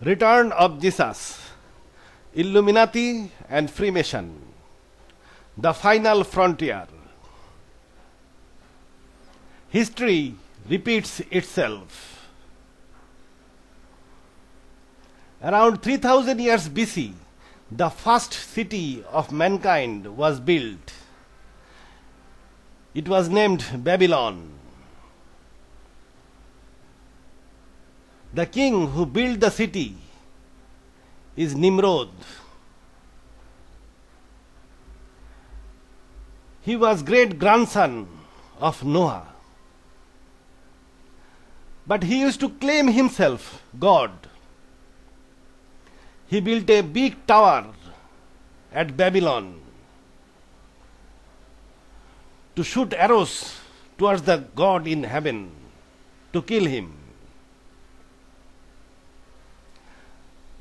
Return of Jesus, Illuminati and Freemason, the final frontier. History repeats itself. Around 3000 years BC, the first city of mankind was built. It was named Babylon. The king who built the city is Nimrod. He was great grandson of Noah. But he used to claim himself God. He built a big tower at Babylon to shoot arrows towards the God in heaven to kill him.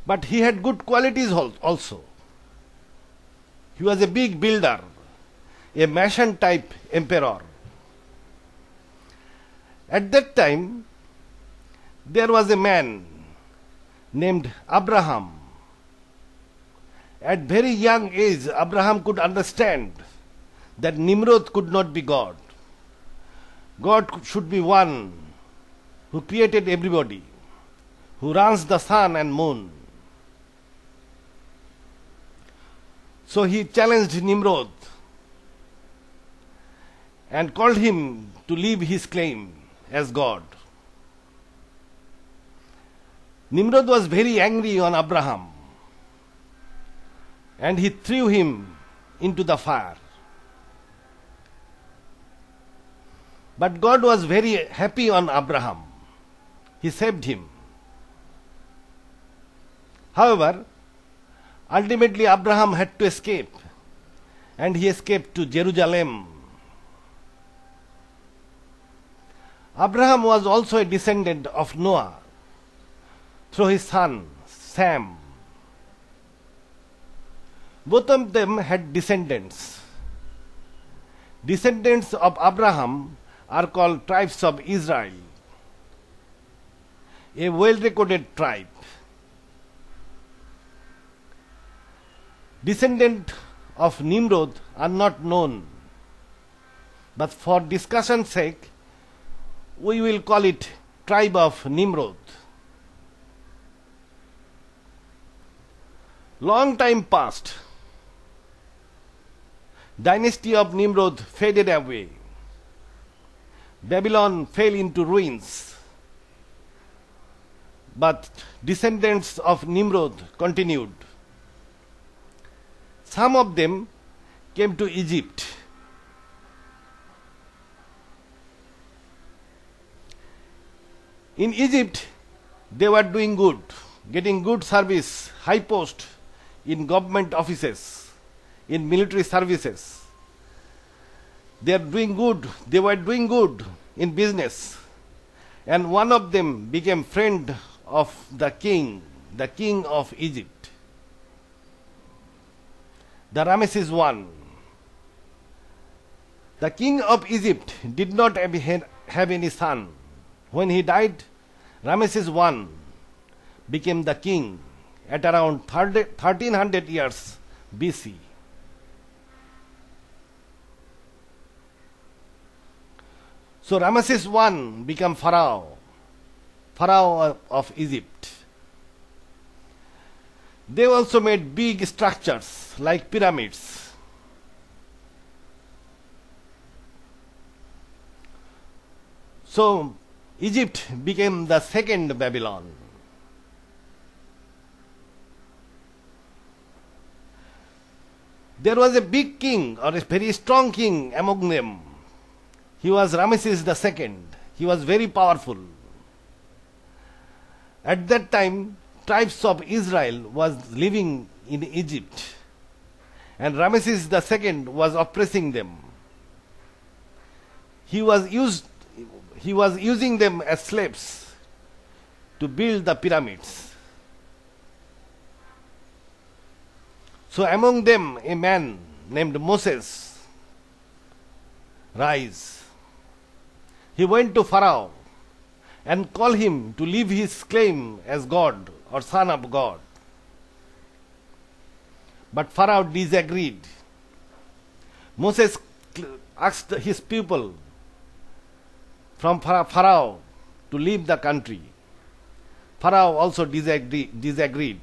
But he had good qualities also. He was a big builder, a Mason type emperor. At that time, there was a man named Abraham. At very young age, Abraham could understand that Nimrod could not be God. God should be one who created everybody, who runs the sun and moon. So he challenged Nimrod and called him to leave his claim as God. Nimrod was very angry on Abraham and he threw him into the fire. But God was very happy on Abraham. He saved him. However, ultimately Abraham had to escape, and he escaped to Jerusalem. Abraham was also a descendant of Noah through his son Sam. Both of them had descendants. Descendants of Abraham are called tribes of Israel, a well-recorded tribe. Descendants of Nimrod are not known, but for discussion's sake, we will call it tribe of Nimrod. Long time passed. Dynasty of Nimrod faded away. Babylon fell into ruins. But descendants of Nimrod continued. Some of them came to Egypt. In Egypt, they were doing good, getting good service, high post in government offices, in military services. They were doing good in business. And one of them became friend of the king of Egypt, the Ramesses I. The king of Egypt did not have any son. When he died, Ramesses I became the king at around 1300 years BC. So Ramesses I became Pharaoh of Egypt. They also made big structures like pyramids. So Egypt became the second Babylon. There was a big king or a very strong king among them. He was Ramesses II. He was very powerful. At that time, tribes of Israel was living in Egypt, and Ramesses II was oppressing them. He was using them as slaves to build the pyramids. So among them a man named Moses rise. He went to Pharaoh and called him to leave his claim as God or son of God. But Pharaoh disagreed. Moses asked his people from Pharaoh to leave the country. Pharaoh also disagreed.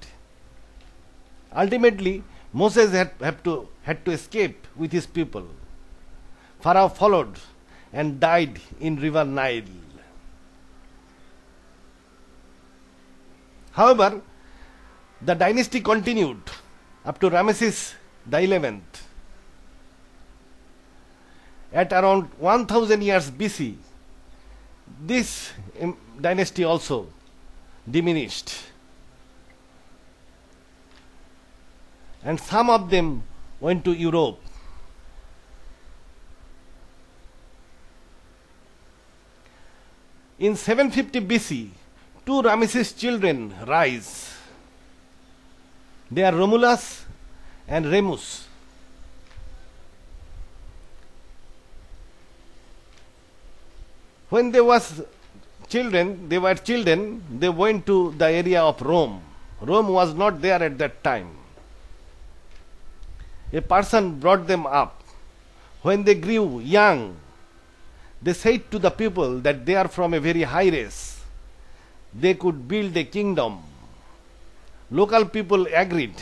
Ultimately, Moses had to escape with his people. Pharaoh followed and died in river Nile. However, the dynasty continued up to Ramesses the 11th. At around 1000 years BC, this dynasty also diminished. And some of them went to Europe. In 750 BC, two Ramesses children rise. They are Romulus and Remus. When they were children, they went to the area of Rome. Rome was not there at that time. A person brought them up. When they grew young, they said to the people that they are from a very high race. They could build a kingdom. Local people agreed.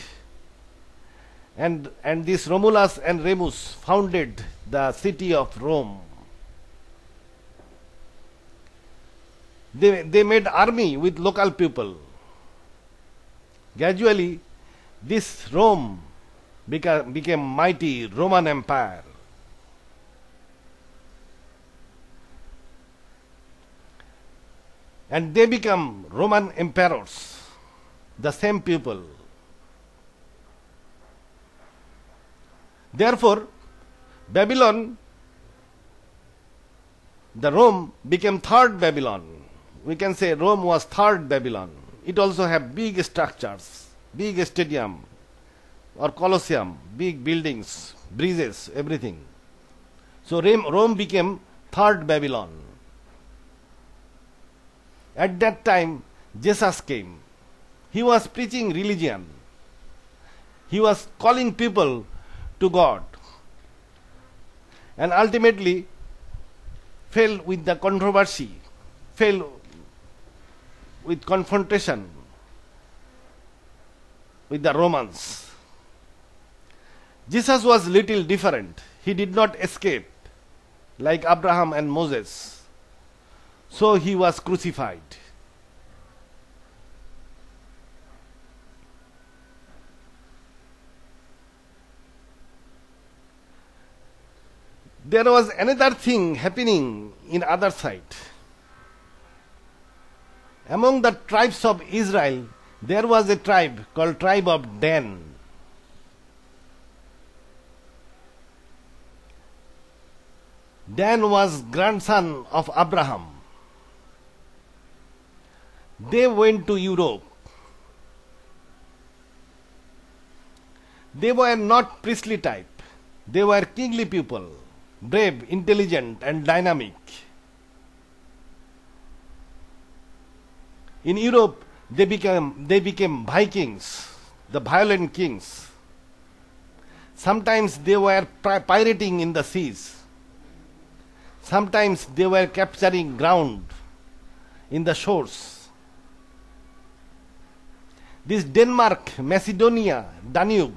And this Romulus and Remus founded the city of Rome. They made army with local people. Gradually, this Rome became mighty Roman Empire. And they become Roman emperors, the same people. Therefore, Babylon, the Rome became third Babylon. We can say Rome was third Babylon. It also had big structures, big stadium or Colosseum, big buildings, bridges, everything. So Rome became third Babylon. At that time, Jesus came. He was preaching religion. He was calling people to God. And ultimately fell with the controversy, fell with confrontation with the Romans. Jesus was little different. He did not escape like Abraham and Moses. So he was crucified. There was another thing happening in other side. Among the tribes of Israel, there was a tribe called tribe of Dan. Dan was grandson of Abraham. They went to Europe. They were not priestly type. They were kingly people, brave, intelligent, and dynamic. In Europe, they became Vikings, the violent kings. Sometimes they were pirating in the seas. Sometimes they were capturing ground in the shores. This Denmark, Macedonia, Danube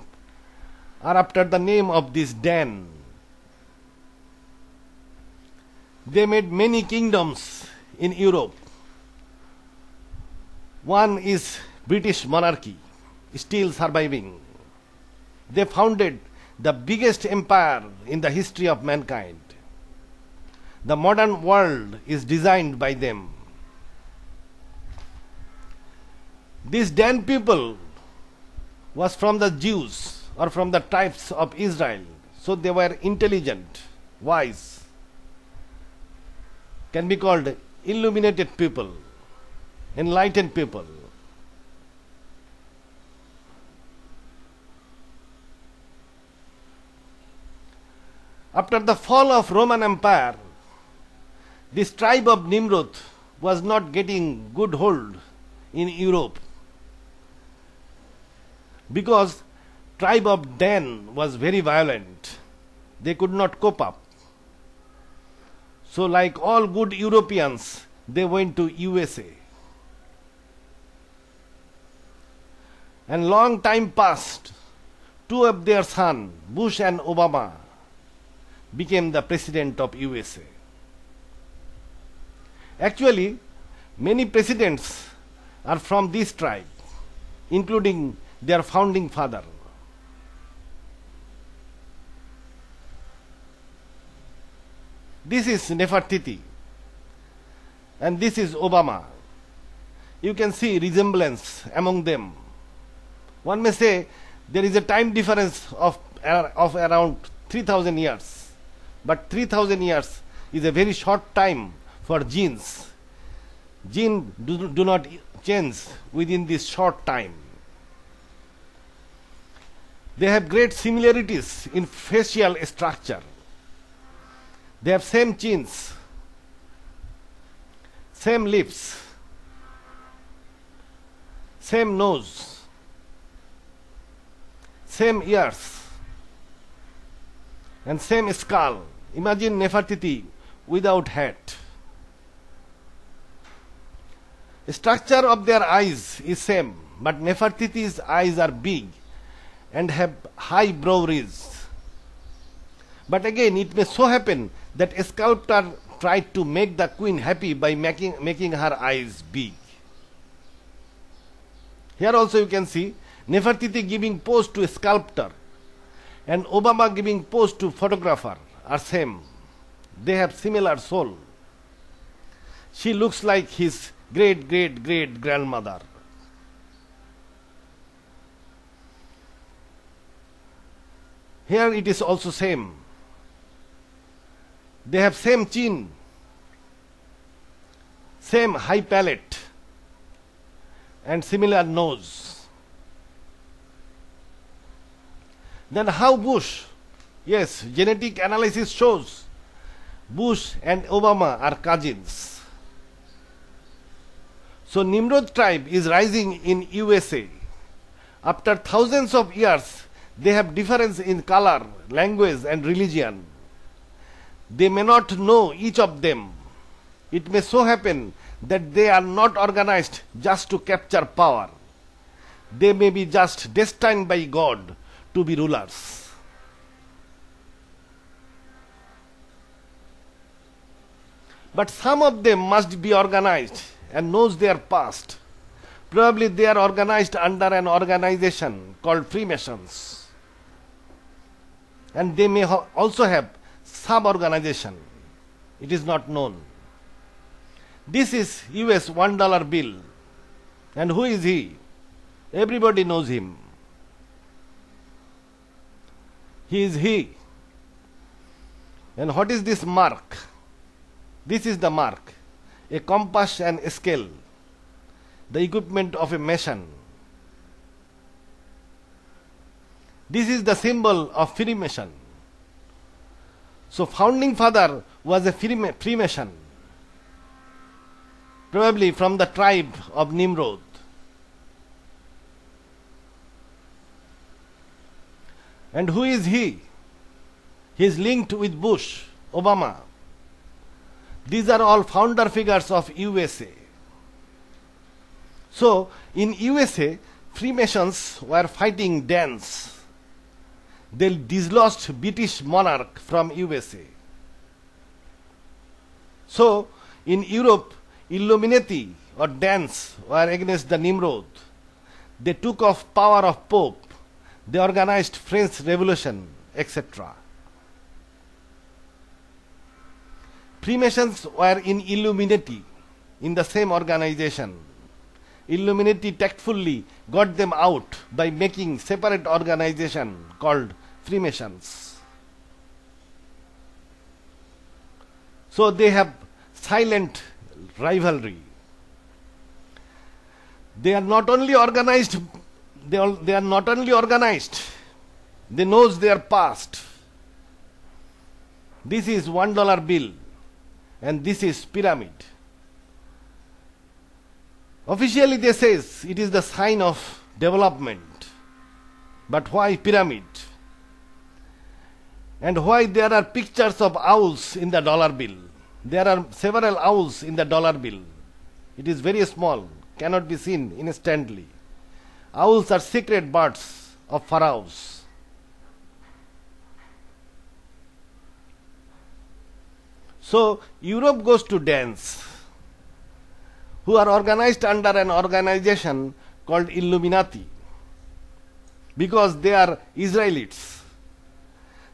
are after the name of this Dan. They made many kingdoms in Europe. One is British monarchy, still surviving. They founded the biggest empire in the history of mankind. The modern world is designed by them. This Dan people was from the Jews or from the tribes of Israel. So they were intelligent, wise. Can be called illuminated people, enlightened people. After the fall of Roman Empire, this tribe of Nimrod was not getting good hold in Europe. because tribe of Dan was very violent. They could not cope up. So like all good Europeans, they went to USA. And long time passed. Two of their sons, Bush and Obama, became the president of USA. Actually, many presidents are from this tribe, including their founding father. This is Nefertiti, and this is Obama. You can see resemblance among them. One may say there is a time difference of around 3,000 years, but 3,000 years is a very short time for genes. Genes do not change within this short time. They have great similarities in facial structure. They have same chins, same lips, same nose, same ears, and same skull. Imagine Nefertiti without hat. The structure of their eyes is same, but Nefertiti's eyes are big and have high brow ridge. But again, it may so happen that a sculptor tried to make the queen happy by making her eyes big. Here also you can see Nefertiti giving pose to a sculptor and Obama giving pose to photographer are same. They have similar soul. She looks like his great grandmother. Here it is also same. They have same chin, same high palate, and similar nose. Then how Bush? Yes, genetic analysis shows Bush and Obama are cousins. So Nimrod tribe is rising in USA. After thousands of years, they have difference in color, language, and religion. They may not know each of them. It may so happen that they are not organized just to capture power. They may be just destined by God to be rulers. But some of them must be organized and knows their past. Probably they are organized under an organization called Freemasons. And they may also have sub-organization. It is not known. This is US $1 bill. And who is he? Everybody knows him. He is he. And what is this mark? This is the mark. A compass and a scale. The equipment of a mason. This is the symbol of Freemason. So founding father was a Freemason, probably from the tribe of Nimrod. And who is he? He is linked with Bush, Obama. These are all founder figures of USA. So in USA, Freemasons were fighting Danes. They dislodged British monarch from USA. So in Europe, Illuminati or Danes were against the Nimrod. They took off power of Pope. They organized French Revolution, etc. Freemasons were in Illuminati, in the same organization. Illuminati tactfully got them out by making separate organization called Freemasons. So they have silent rivalry. They are not only organized, they knows their past. This is $1 bill and this is pyramid. Officially they says it is the sign of development. But why pyramid? And why there are pictures of owls in the dollar bill? There are several owls in the dollar bill. It is very small, cannot be seen instantly. Owls are secret birds of pharaohs. So Europe goes to dance, who are organized under an organization called Illuminati, because they are Israelites.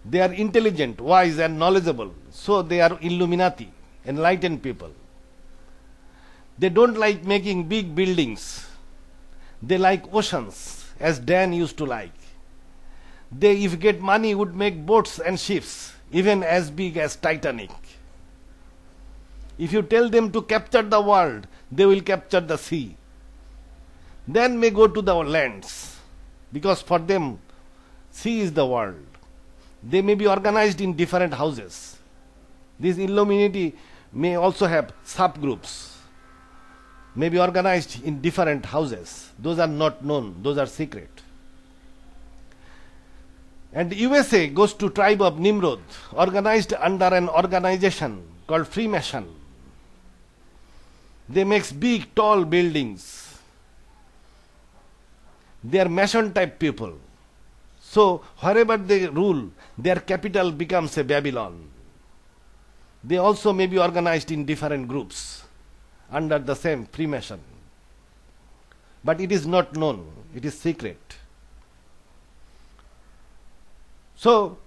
They are intelligent, wise and knowledgeable, so they are Illuminati, enlightened people. They don't like making big buildings. They like oceans, as Dan used to like. They, if get money, would make boats and ships, even as big as Titanic. If you tell them to capture the world, they will capture the sea. Then may go to the lands, because for them, sea is the world. They may be organized in different houses. This Illuminati may also have subgroups, may be organized in different houses. Those are not known, those are secret. And USA goes to tribe of Nimrod, organized under an organization called Freemason. They make big, tall buildings. They are Mason type people. So wherever they rule, their capital becomes a Babylon. They also may be organized in different groups under the same Freemason. But it is not known, it is secret. So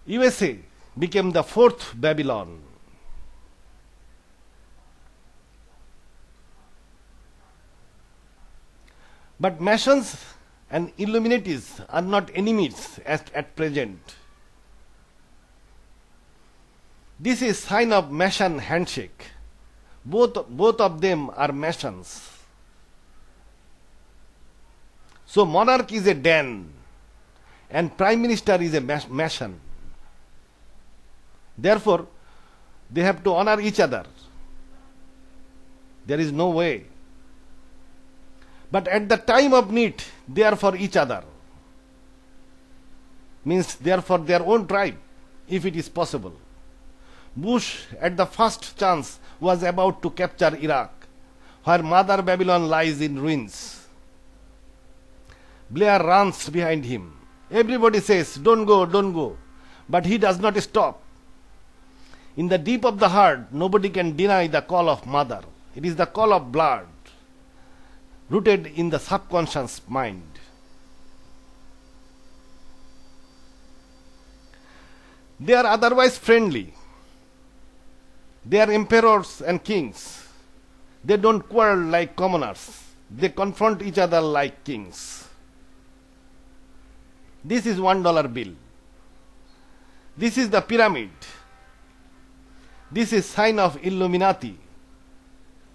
USA became the fourth Babylon. But Masons and Illuminatis are not enemies at present. This is sign of Mason handshake. Both of them are Masons. So monarch is a Dan and prime minister is a Mason. Therefore, they have to honor each other. There is no way. But at the time of need, they are for each other. Means they are for their own tribe, if it is possible. Bush, at the first chance, was about to capture Iraq, where Mother Babylon lies in ruins. Blair runs behind him. Everybody says, don't go, don't go. But he does not stop. In the deep of the heart, nobody can deny the call of mother. It is the call of blood, rooted in the subconscious mind. They are otherwise friendly. They are emperors and kings. They don't quarrel like commoners. They confront each other like kings. This is $1 bill. This is the pyramid. This is sign of Illuminati,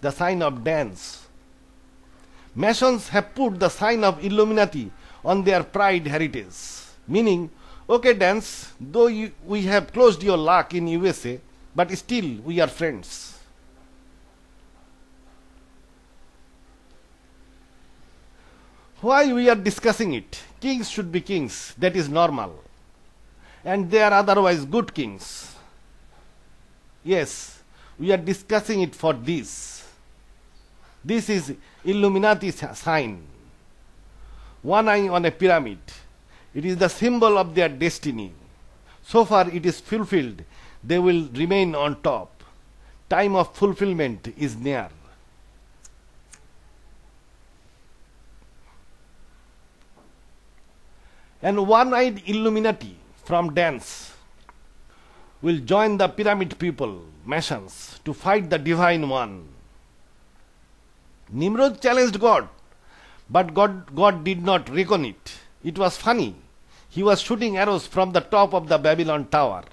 the sign of dance. Masons have put the sign of Illuminati on their pride heritage, meaning, okay dance, though we have closed your luck in USA, but still we are friends. Why we are discussing it? Kings should be kings, that is normal. And they are otherwise good kings. Yes, we are discussing it for this. This is Illuminati sign. One eye on a pyramid. It is the symbol of their destiny. So far it is fulfilled. They will remain on top. Time of fulfillment is near. And one-eyed Illuminati from dance will join the pyramid people, Masons, to fight the divine one. Nimrod challenged God, but God did not reckon it. It was funny. He was shooting arrows from the top of the Babylon tower.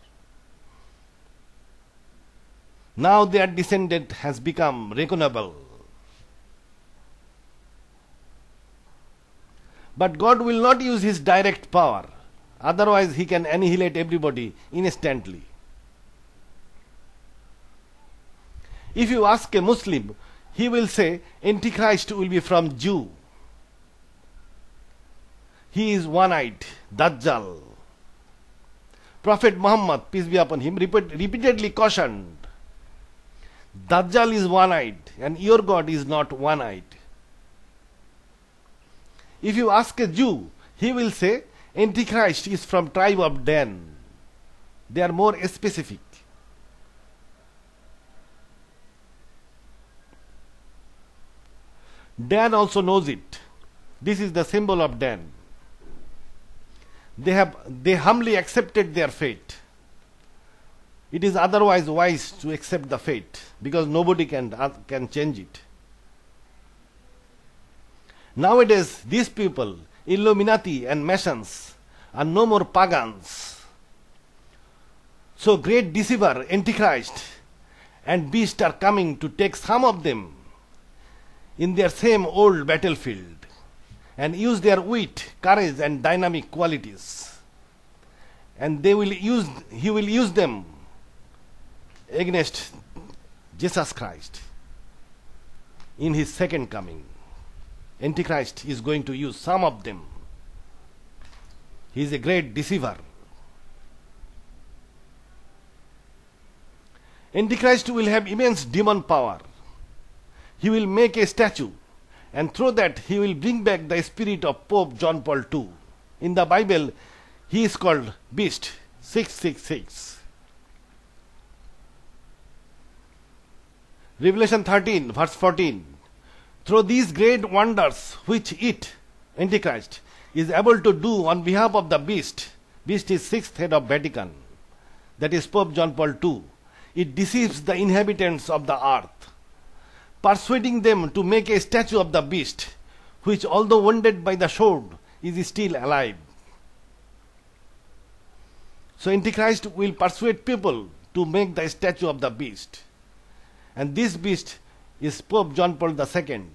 Now their descendant has become reckonable. But God will not use his direct power. Otherwise he can annihilate everybody instantly. If you ask a Muslim, he will say Antichrist will be from Jew. He is one-eyed, Dajjal. Prophet Muhammad, peace be upon him, repeatedly cautioned, Dajjal is one-eyed and your God is not one-eyed. If you ask a Jew, he will say, Antichrist is from tribe of Dan. They are more specific. Dan also knows it. This is the symbol of Dan. They humbly accepted their fate. It is otherwise wise to accept the fate because nobody can change it. Nowadays, these people, Illuminati and Masons, are no more pagans. So great deceiver, Antichrist and beast are coming to take some of them in their same old battlefield and use their wit, courage and dynamic qualities. And he will use them against Jesus Christ in his second coming. Antichrist is going to use some of them. He is a great deceiver. Antichrist will have immense demon power. He will make a statue, and through that he will bring back the spirit of Pope John Paul II. In the Bible, he is called Beast 666. Revelation 13, verse 14. Through these great wonders which it, Antichrist, is able to do on behalf of the beast is sixth head of Vatican, that is Pope John Paul II, it deceives the inhabitants of the earth, persuading them to make a statue of the beast, which although wounded by the sword, is still alive. So Antichrist will persuade people to make the statue of the beast. And this beast is Pope John Paul II.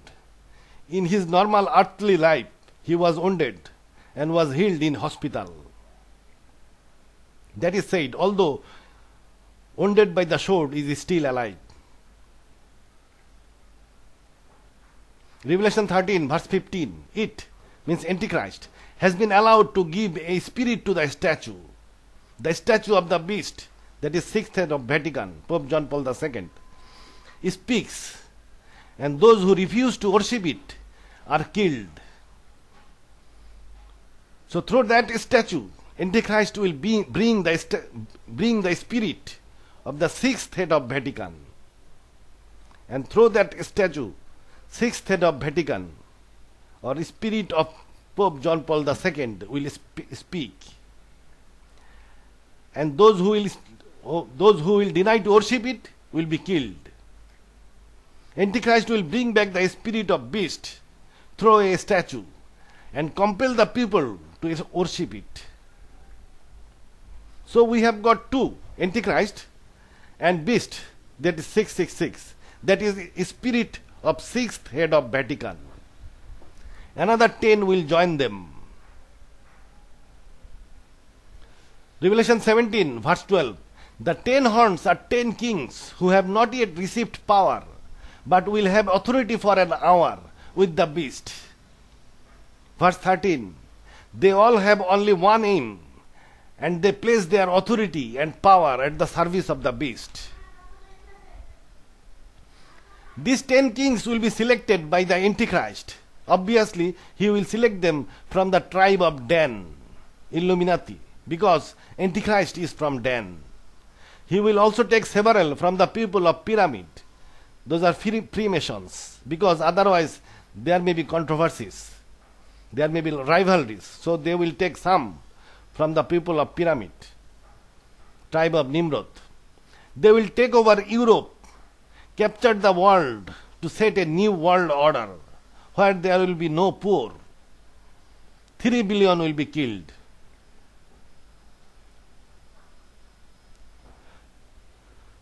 In his normal earthly life, he was wounded and was healed in hospital. That is said, although wounded by the sword, is still alive. Revelation 13, verse 15. It, means Antichrist, has been allowed to give a spirit to the statue of the beast, that is sixth head of Vatican, Pope John Paul II, speaks, and those who refuse to worship it are killed. So through that statue, Antichrist will bring the spirit of the sixth head of Vatican. And through that statue, sixth head of Vatican, or spirit of Pope John Paul II, will speak. And those who will deny to worship it will be killed. Antichrist will bring back the spirit of beast through a statue and compel the people to worship it. So we have got two, Antichrist and beast, that is 666. That is spirit of sixth head of Vatican. Another 10 will join them. Revelation 17, verse 12. The 10 horns are 10 kings who have not yet received power, but will have authority for an hour with the beast. Verse 13. They all have only one aim, and they place their authority and power at the service of the beast. These 10 kings will be selected by the Antichrist. Obviously, he will select them from the tribe of Dan, Illuminati, because Antichrist is from Dan. He will also take several from the people of Pyramid. Those are Freemasons, because otherwise there may be controversies, there may be rivalries. So they will take some from the people of Pyramid, tribe of Nimrod. They will take over Europe, capture the world to set a new world order where there will be no poor. 3 billion will be killed.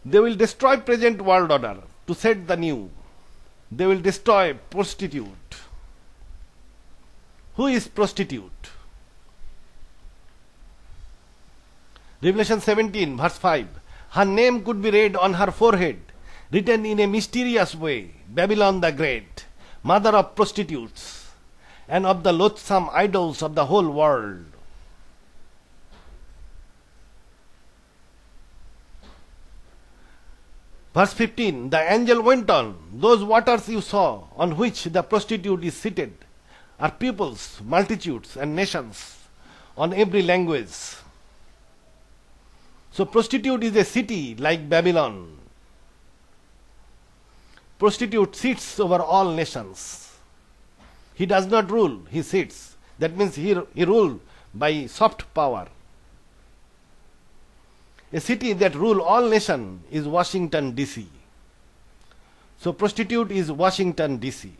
They will destroy present world order to set the new. They will destroy prostitute. Who is prostitute? Revelation 17, verse 5. Her name could be read on her forehead, written in a mysterious way, Babylon the Great, mother of prostitutes, and of the loathsome idols of the whole world. Verse 15, the angel went on, those waters you saw on which the prostitute is seated are peoples, multitudes and nations on every language. So prostitute is a city like Babylon. Prostitute sits over all nations. He does not rule, he sits. That means he rules by soft power. A city that rules all nations is Washington, D.C. So prostitute is Washington, D.C.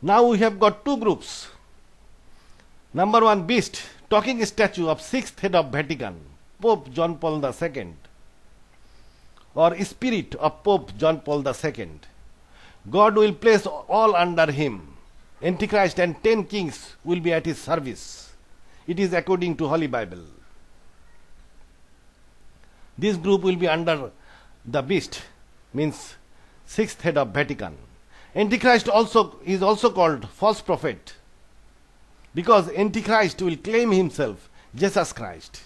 Now we have got two groups. Number one, beast, talking statue of sixth head of Vatican, Pope John Paul II, or spirit of Pope John Paul II. God will place all under him. Antichrist and 10 kings will be at his service. It is according to Holy Bible. This group will be under the beast, means sixth head of Vatican. Antichrist is also called false prophet, because Antichrist will claim himself Jesus Christ.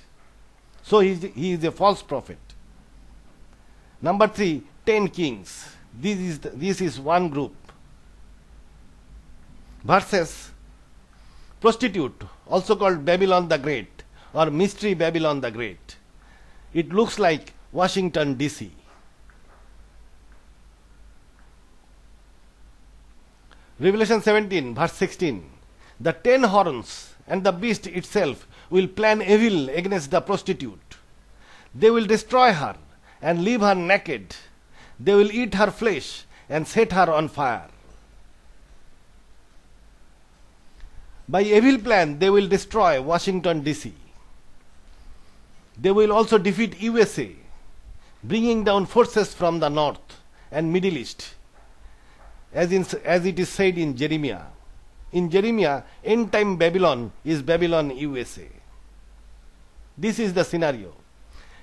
So he is a false prophet. Number 3, 10 kings. This is one group. Verses, prostitute, also called Babylon the Great or Mystery Babylon the Great. It looks like Washington, D.C. Revelation 17, verse 16. The 10 horns and the beast itself will plan evil against the prostitute. They will destroy her and leave her naked. They will eat her flesh and set her on fire. By evil plan, they will destroy Washington, D.C. They will also defeat USA, bringing down forces from the north and Middle East, as it is said in Jeremiah. In Jeremiah, end-time Babylon is Babylon, USA. This is the scenario.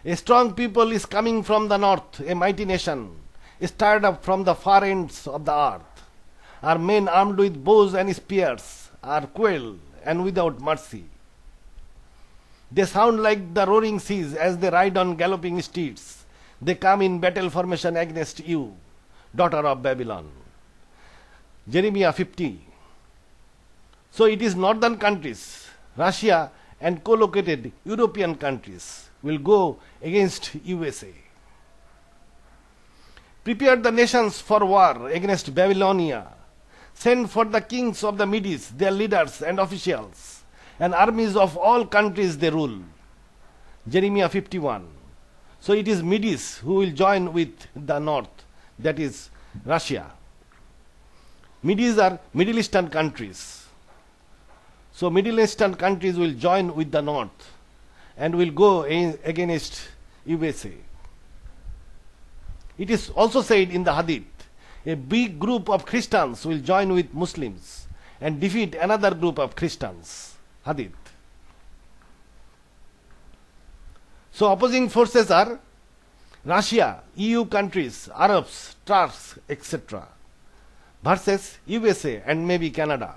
A strong people is coming from the north, a mighty nation, stirred up from the far ends of the earth. Are men armed with bows and spears, are cruel and without mercy. They sound like the roaring seas as they ride on galloping steeds. They come in battle formation against you, daughter of Babylon. Jeremiah 50. So it is northern countries, Russia and co-located European countries will go against USA. Prepare the nations for war against Babylonia. Send for the kings of the Medes, their leaders and officials, and armies of all countries they rule. Jeremiah 51. So it is Medes who will join with the north, that is Russia. Medes are Middle Eastern countries. So Middle Eastern countries will join with the north and will go against USA. It is also said in the Hadith, a big group of Christians will join with Muslims and defeat another group of Christians. Hadith. So opposing forces are Russia, EU countries, Arabs, Turks, etc. versus USA and maybe Canada.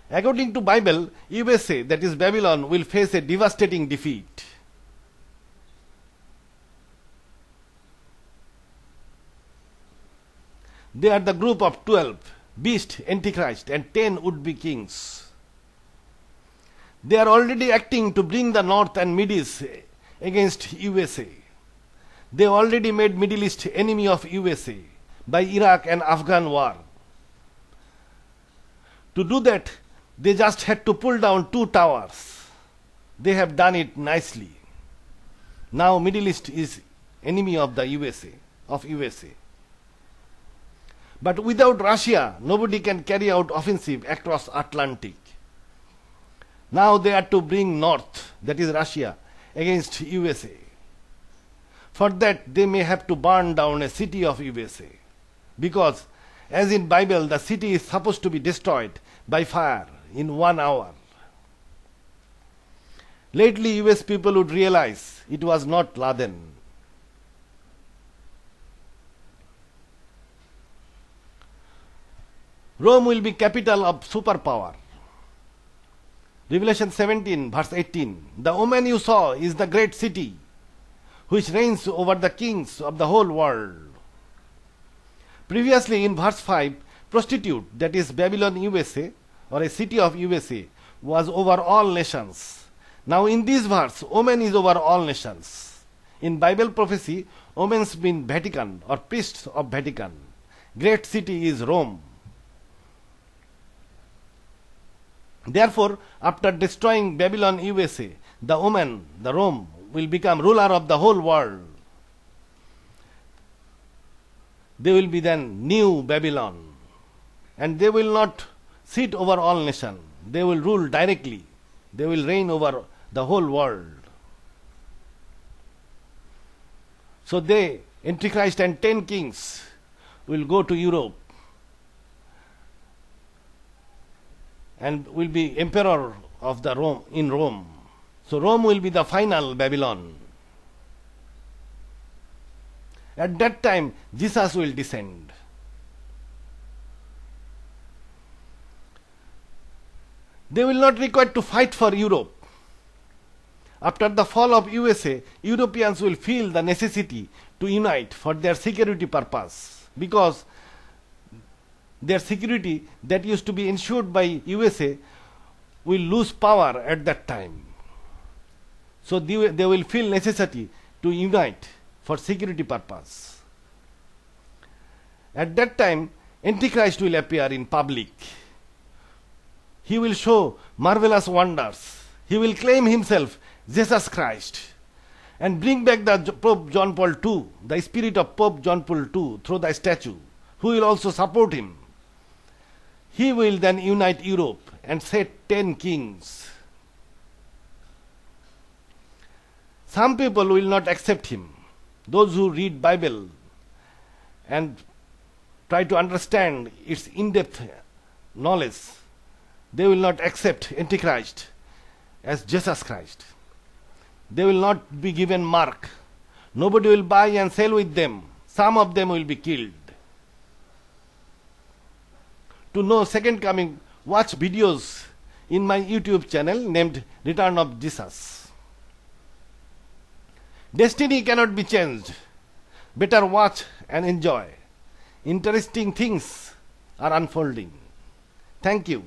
According to Bible, USA, that is Babylon, will face a devastating defeat. They are the group of 12, beast, antichrist, and 10 would-be kings. They are already acting to bring the north and Middle East against USA. They already made Middle East enemy of USA by Iraq and Afghan war. To do that, they just had to pull down 2 towers. They have done it nicely. Now Middle East is enemy of the USA, of USA. But without Russia, nobody can carry out offensive across Atlantic. Now they are to bring north, that is Russia, against USA. For that, they may have to burn down a city of USA. Because, as in Bible, the city is supposed to be destroyed by fire in 1 hour. Lately, US people would realize it was not Laden. Rome will be capital of superpower. Revelation 17 verse 18. The woman you saw is the great city which reigns over the kings of the whole world. Previously in verse 5, prostitute, that is Babylon USA or a city of USA, was over all nations. Now in this verse, woman is over all nations. In Bible prophecy, women mean Vatican or priests of Vatican. Great city is Rome. Therefore, after destroying Babylon USA, the woman, the Rome, will become ruler of the whole world. They will be then new Babylon. And they will not sit over all nations. They will rule directly. They will reign over the whole world. So they, Antichrist and 10 kings, will go to Europe and will be emperor of the Rome in Rome. So Rome will be the final Babylon. At that time, Jesus will descend. They will not require to fight for Europe. After the fall of USA, Europeans will feel the necessity to unite for their security purpose, because their security that used to be ensured by USA will lose power at that time. So they will feel necessity to unite for security purpose. At that time, Antichrist will appear in public. He will show marvelous wonders. He will claim himself Jesus Christ and bring back the Pope John Paul II, the spirit of Pope John Paul II through the statue, who will also support him. He will then unite Europe and set 10 kings. Some people will not accept him. Those who read Bible and try to understand its in-depth knowledge, they will not accept Antichrist as Jesus Christ. They will not be given mark. Nobody will buy and sell with them. Some of them will be killed. To know second coming, watch videos in my YouTube channel named Return of Jesus. Destiny cannot be changed. Better watch and enjoy. Interesting things are unfolding. Thank you.